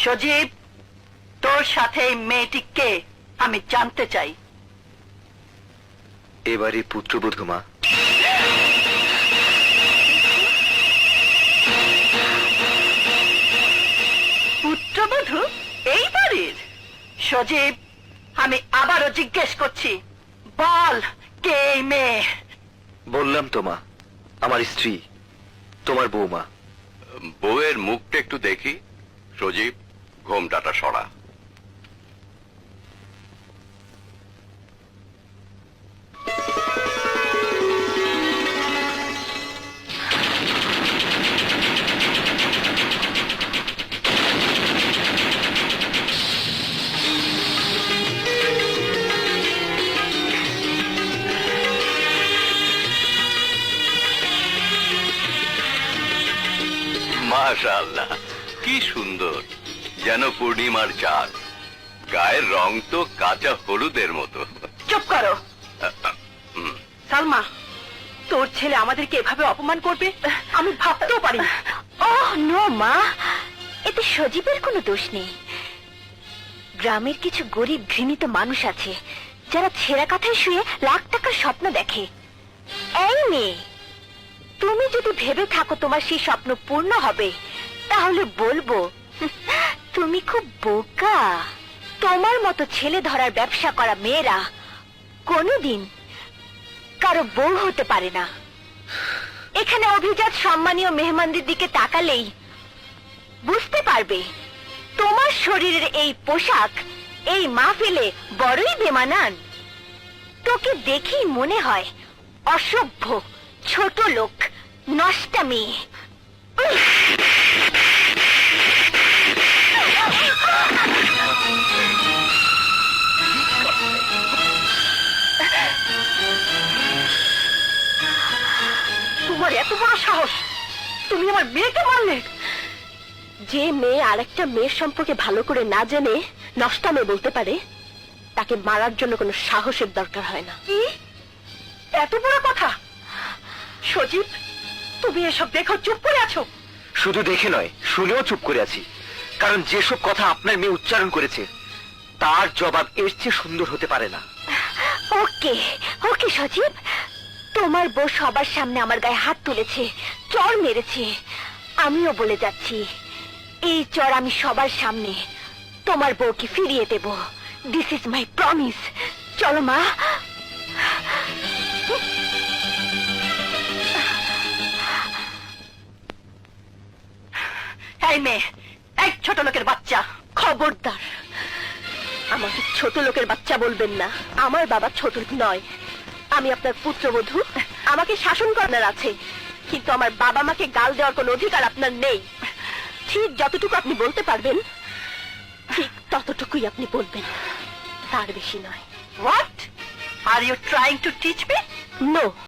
সজীব, তোর সাথে এই মেয়েটি কে আমি জানতে চাই। এবারে পুত্রবধূ মা। পুত্রবধূ এই বাড়ির? সজীব, আমি আবারও জিজ্ঞেস করছি, বল কে এই মেয়ে? বললাম তো মা, আমার স্ত্রী, তোমার বৌমা। বউয়ের মুখটা একটু দেখি। সজীব, ঘোমটাটা সরা। মাশাআল্লাহ, কি সুন্দর, যেন পূর্ণিমার চাঁদ। গায়ের রং তো কাঁচা হলুদের মতো। চুপ করো। সালমা, তোর ছেলে আমাদেরকে এভাবে অপমান করবে আমি ভাবতেও পারি। ওহ নো মা, এতে সজীবের কোনো দোষ নেই। গ্রামের কিছু গরিব ঘৃণিত মানুষ আছে যারা ছেঁড়া কাঁথায় শুয়ে লাখ টাকার স্বপ্ন দেখে। এই মেয়ে, তুমি যদি ভেবে থাকো তোমার সেই স্বপ্ন পূর্ণ হবে, তাহলে বলবো তুমি খুব বোকা। তোমার মতো ছেলে ধরার ব্যবসা করা মেয়েরা কোনোদিন কারো বউ হতে পারে না। এখানে অভিজাত সম্মানীয় মেহমানদের দিকে তাকালেই বুঝতে পারবে তোমার শরীরের এই পোশাক এই মাহফিলে বড়ই বেমানান। তোকে দেখেই মনে হয় অসভ্য, ছোট লোক, নষ্টা মেয়ে। তোমার এত বড় সাহস, তুমি আমার মেয়েকে মারলে? যে মেয়ে আরেকটা মেয়ের সম্পর্কে ভালো করে না জেনে নষ্টা মেয়ে বলতে পারে, তাকে মারার জন্য কোনো সাহসের দরকার হয় না। কি এত বড় কথা? সজীব, তুমি এসব দেখো চুপ করে আছো? শুধু দেখে নয়, শুনেও চুপ করে আছি, কারণ যেসব কথা আপনার মেয়ে উচ্চারণ করেছে তার জবাব এর চেয়ে সুন্দর হতে পারে না। ওকে ওকে সজীব, তোমার বউ সবার সামনে আমার গায়ে হাত তুলেছে, চড় মেরেছে। আমিও বলে যাচ্ছি, এই চড় আমি সবার সামনে তোমার বউকে ফিরিয়ে দেব। This is my promise. চলো মা। এই মেয়ে, এক ছোট লোকের বাচ্চা, খবরদার, আমাকে ছোট লোকের বাচ্চা বলবেন না। আমার বাবা ছোট নয়, আমি আপনার পুত্রবধূ। আমাকে শাসন করার আছে, কিন্তু আমার বাবা মাকে গাল দেওয়ার কোনো অধিকার আপনার নেই। ঠিক যতটুকু আপনি বলতে পারবেন ঠিক ততটুকুই আপনি বলবেন, তার বেশি নয়। What are you trying to teach me? No,